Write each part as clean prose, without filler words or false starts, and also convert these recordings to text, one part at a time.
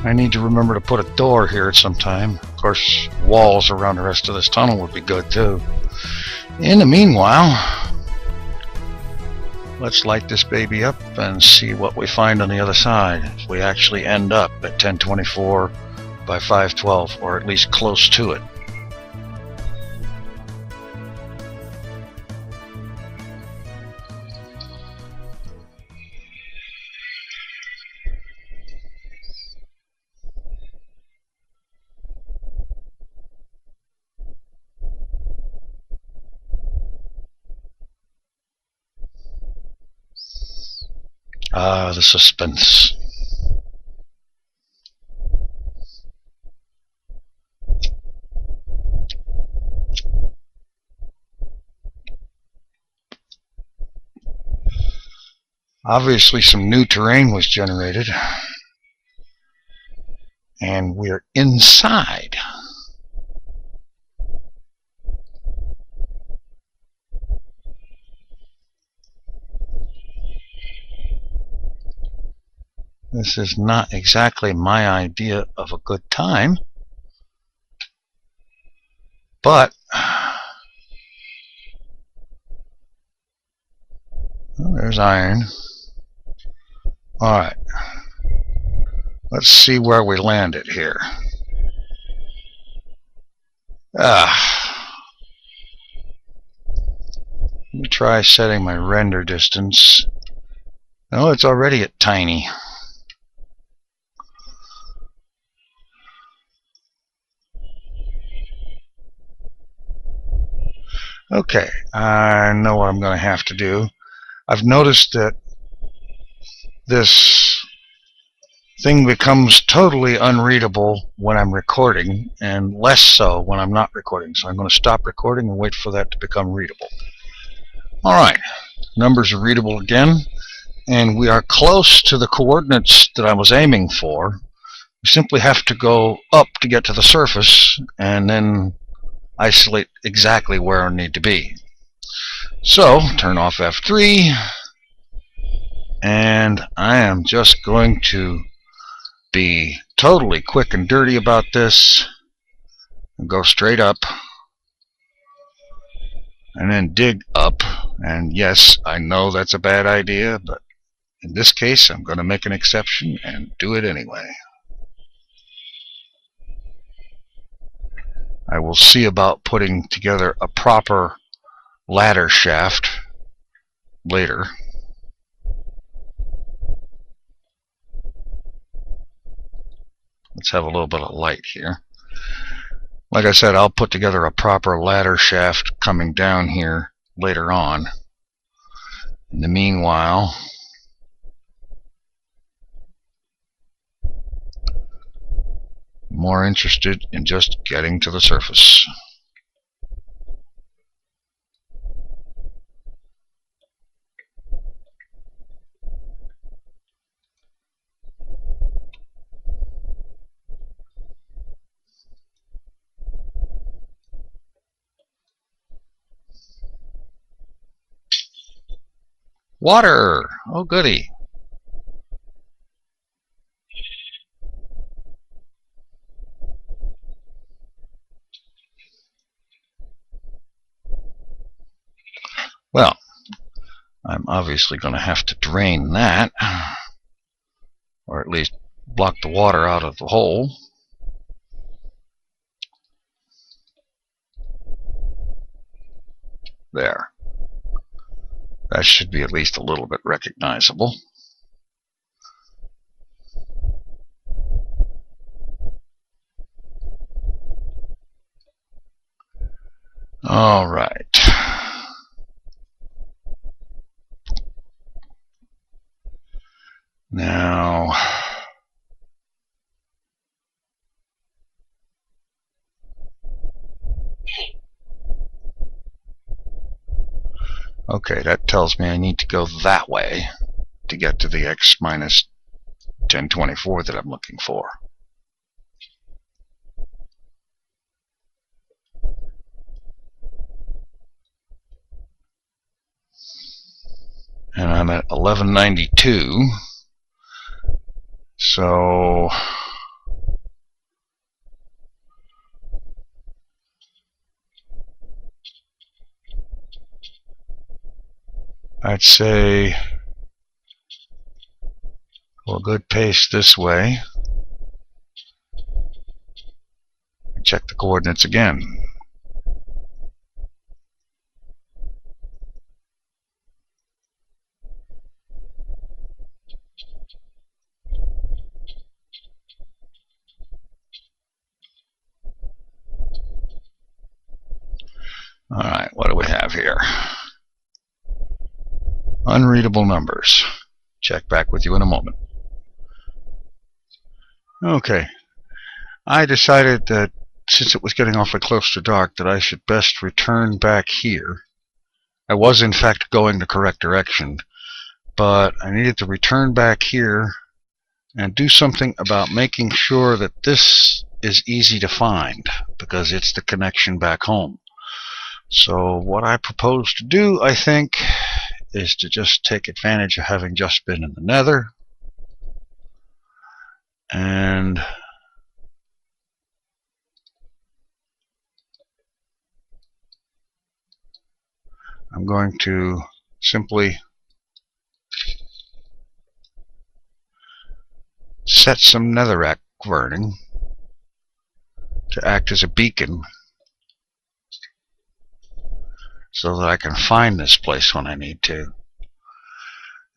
I need to remember to put a door here at some time. Of course, walls around the rest of this tunnel would be good too. In the meanwhile, let's light this baby up and see what we find on the other side. If we actually end up at 1024 by 512, or at least close to it. Ah, the suspense. Obviously some new terrain was generated, and we're inside. This is not exactly my idea of a good time, but well, there's iron. Alright, let's see where we landed here. Let me try setting my render distance. No, it's already at tiny. Okay, I know what I'm going to have to do. I've noticed that this thing becomes totally unreadable when I'm recording, and less so when I'm not recording. So I'm going to stop recording and wait for that to become readable. Alright, numbers are readable again, and we are close to the coordinates that I was aiming for. We simply have to go up to get to the surface, and then isolate exactly where I need to be. So, turn off F3, and I am just going to be totally quick and dirty about this, and go straight up, and then dig up. And yes, I know that's a bad idea, but in this case I'm going to make an exception and do it anyway. I will see about putting together a proper ladder shaft later. Let's have a little bit of light here. Like I said, I'll put together a proper ladder shaft coming down here later on. In the meanwhile, more interested in just getting to the surface. Water! Oh goody! Well, I'm obviously going to have to drain that, or at least block the water out of the hole. There. That should be at least a little bit recognizable. All right. Now, okay, that tells me I need to go that way to get to the x minus 1024 that I'm looking for. And I'm at 1192. So I'd say go a good pace this way. Check the coordinates again. Alright, what do we have here? Unreadable numbers. Check back with you in a moment. Okay. I decided that since it was getting awfully close to dark that I should best return back here. I was in fact going the correct direction, but I needed to return back here and do something about making sure that this is easy to find, because it's the connection back home. So what I propose to do, I think, is to just take advantage of having just been in the Nether, and I'm going to simply set some netherrack burning to act as a beacon so that I can find this place when I need to.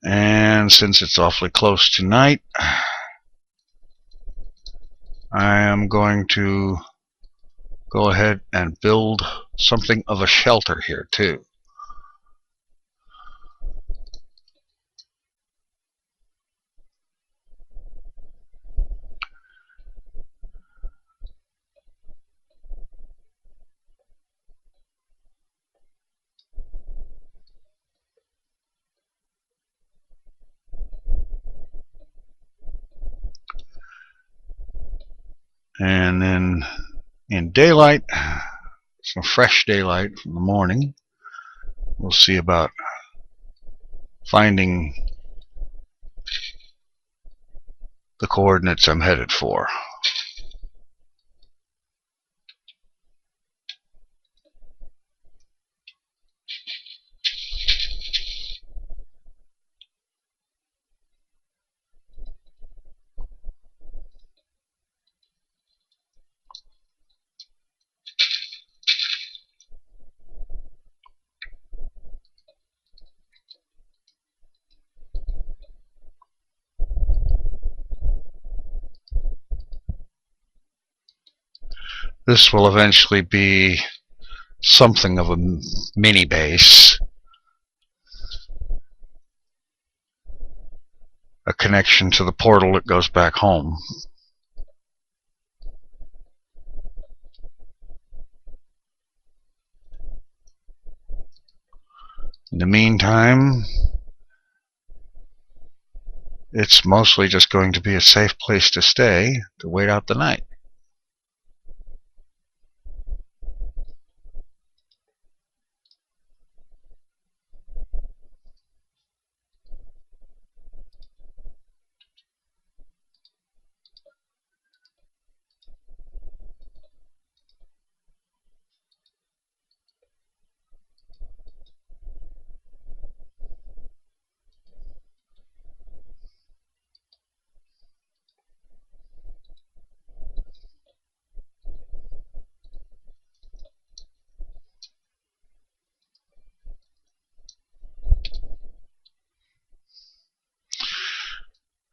And since it's awfully close to night, I am going to go ahead and build something of a shelter here too. And then in daylight, some fresh daylight from the morning, we'll see about finding the coordinates I'm headed for. This will eventually be something of a mini base, a connection to the portal that goes back home. In the meantime, it's mostly just going to be a safe place to stay to wait out the night.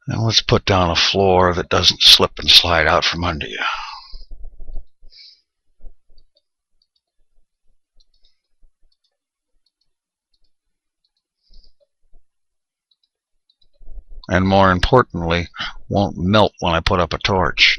Now let's put down a floor that doesn't slip and slide out from under you. And more importantly, won't melt when I put up a torch.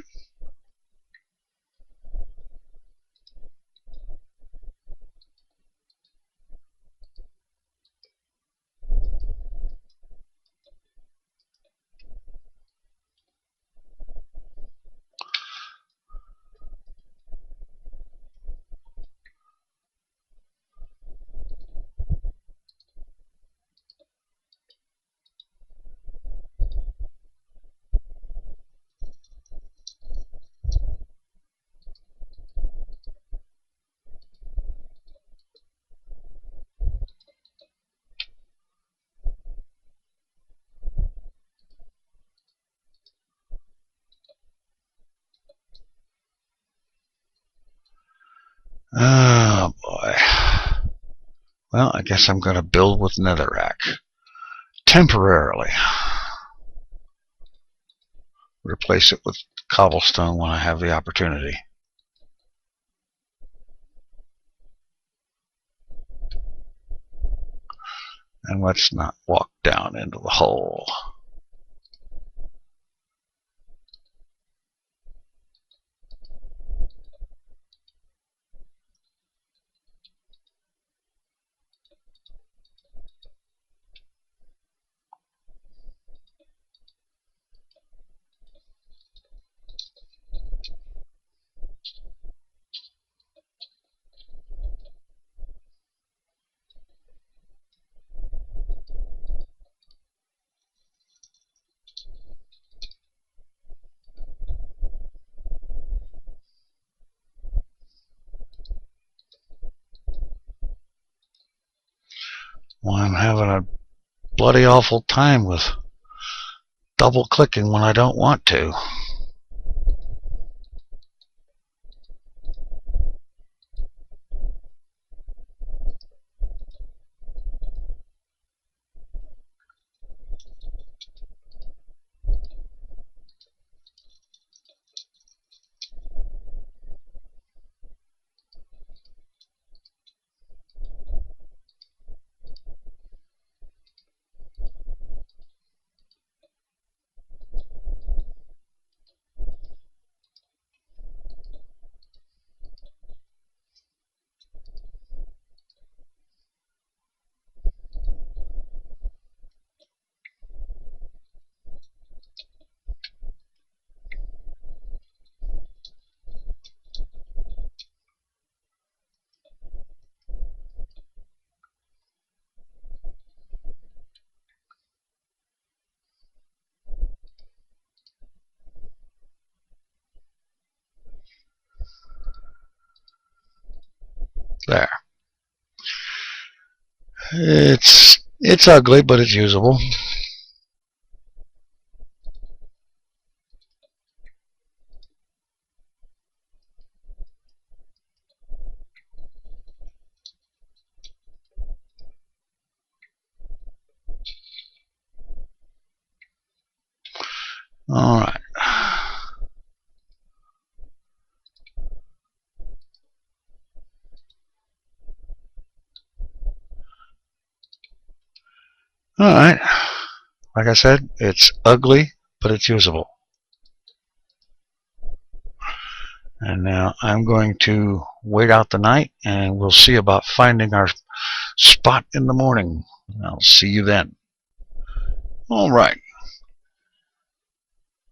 Oh boy. Well, I guess I'm going to build with netherrack. Temporarily. Replace it with cobblestone when I have the opportunity. And let's not walk down into the hole. Well, I'm having a bloody awful time with double clicking when I don't want to. There. It's ugly, but it's usable. All right. All right. Like I said, it's ugly, but it's usable. And now I'm going to wait out the night, and we'll see about finding our spot in the morning. I'll see you then. All right.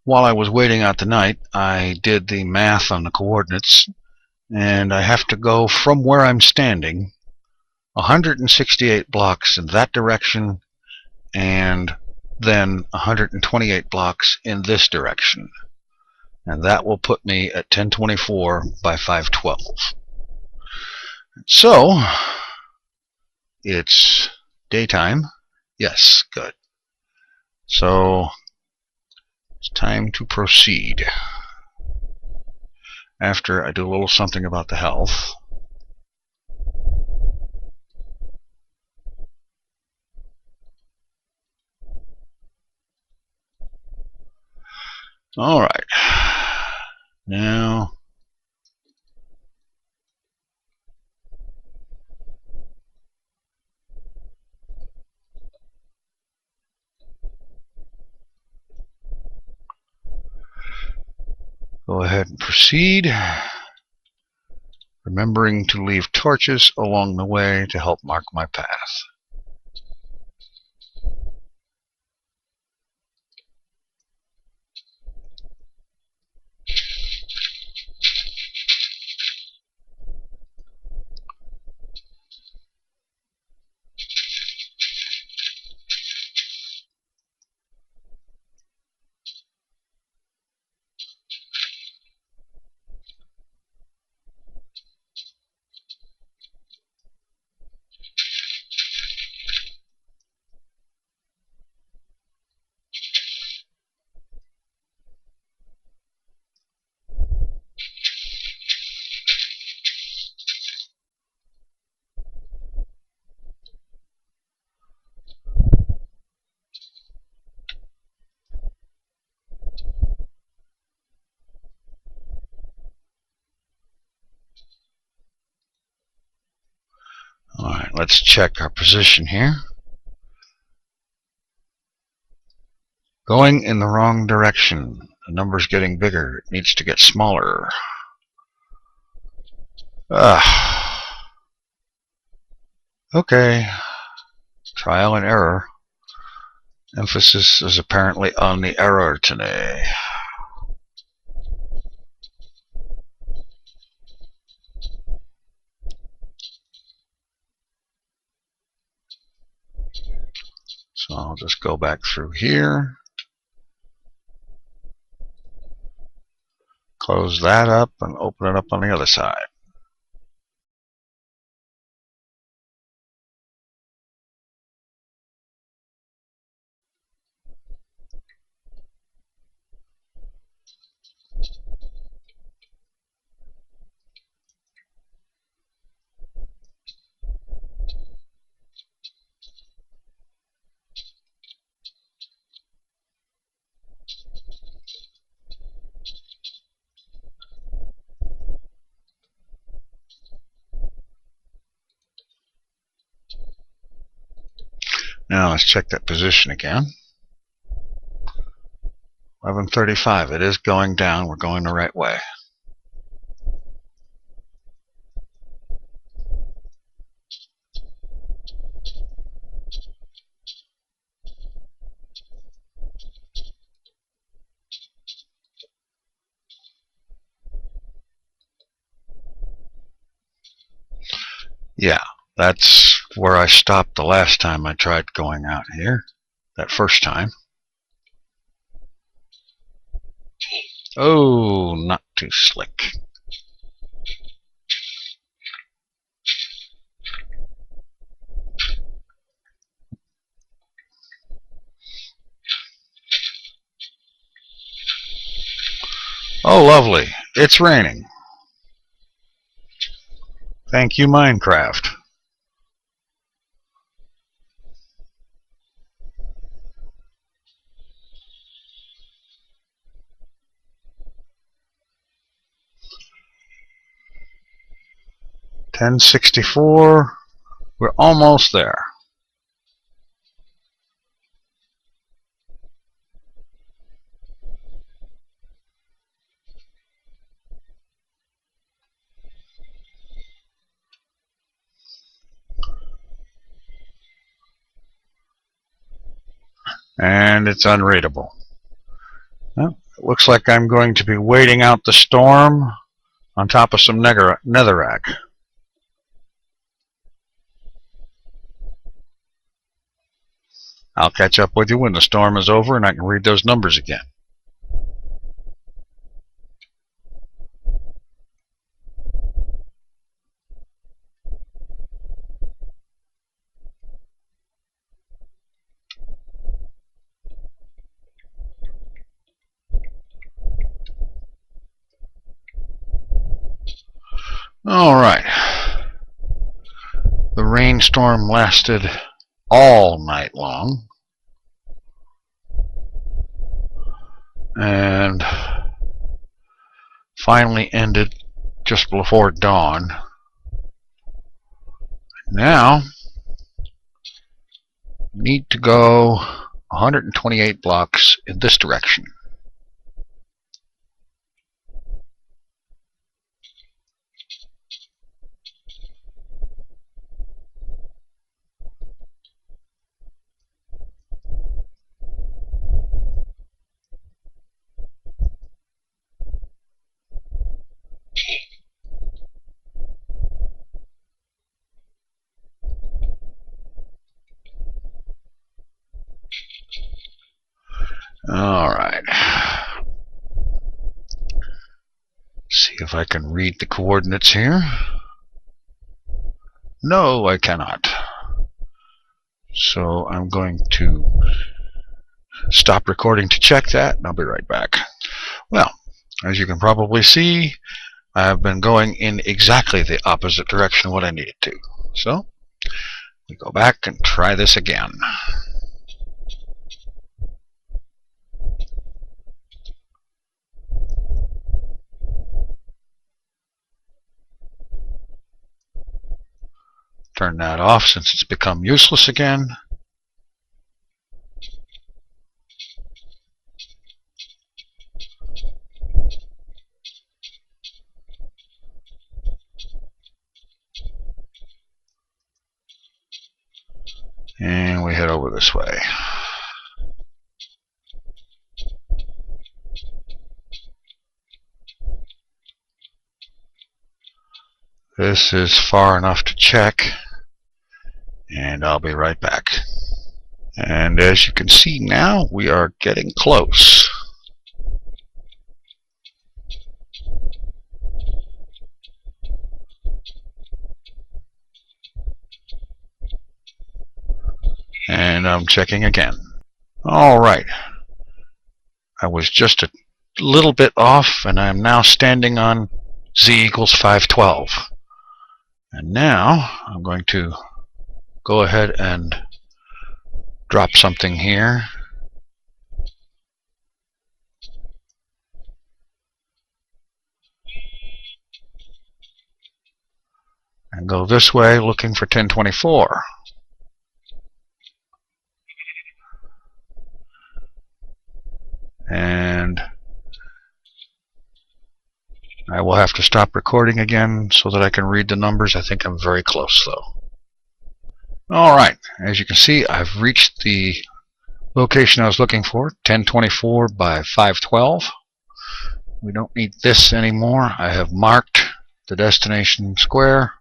While I was waiting out the night, I did the math on the coordinates, and I have to go from where I'm standing 168 blocks in that direction and then 128 blocks in this direction. And that will put me at 1024 by 512. So, it's daytime. Yes, good. So, it's time to proceed. After I do a little something about the health. All right. Now, go ahead and proceed. Remembering to leave torches along the way to help mark my path. let's check our position here. Going in the wrong direction. The number's getting bigger. It needs to get smaller. Okay. Trial and error. Emphasis is apparently on the error today. So I'll just go back through here. Close that up and open it up on the other side. Now let's check that position again. 11:35. It is going down. We're going the right way. Yeah, that's where I stopped the last time I tried going out here. That first time. Oh, not too slick. Oh, lovely. It's raining. Thank you, Minecraft. $10.64. We're almost there. And it's unreadable. Well, it looks like I'm going to be waiting out the storm on top of some netherrack. I'll catch up with you when the storm is over and I can read those numbers again. Alright. The rainstorm lasted all night long. And finally ended just before dawn. Now, need to go 128 blocks in this direction. Alright. See if I can read the coordinates here. No, I cannot. So I'm going to stop recording to check that, and I'll be right back. Well, as you can probably see, I have been going in exactly the opposite direction of what I needed to. So, we go back and try this again. Turn that off since it's become useless again. And we head over this way. This is far enough to check, and I'll be right back. And as you can see now, we are getting close. And I'm checking again. Alright. I was just a little bit off, and I'm now standing on z equals 512. And now I'm going to go ahead and drop something here. And go this way looking for 1024. And I will have to stop recording again so that I can read the numbers. I think I'm very close though. Alright, as you can see, I've reached the location I was looking for, 1024 by 512. We don't need this anymore. I have marked the destination square.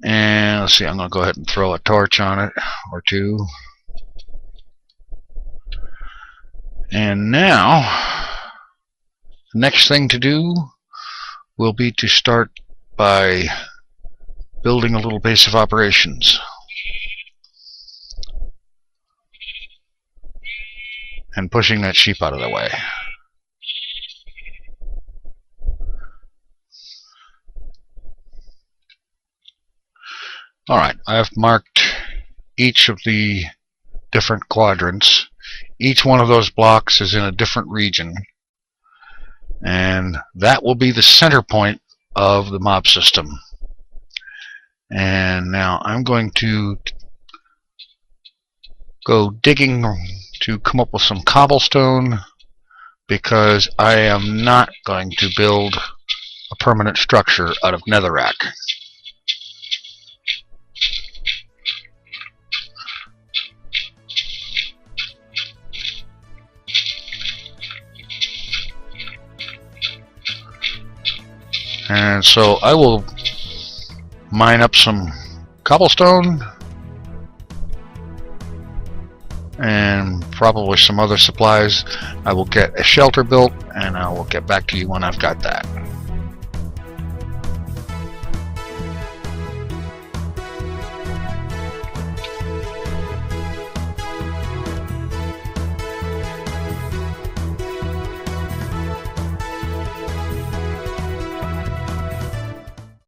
And let's see, I'm going to go ahead and throw a torch on it, or two. And now, the next thing to do will be to start by building a little base of operations. And pushing that sheep out of the way. Alright, I've marked each of the different quadrants. Each one of those blocks is in a different region. And that will be the center point of the mob system. And now I'm going to go digging to come up with some cobblestone, because I am not going to build a permanent structure out of netherrack. And so I will mine up some cobblestone and probably some other supplies. I will get a shelter built, and I will get back to you when I've got that.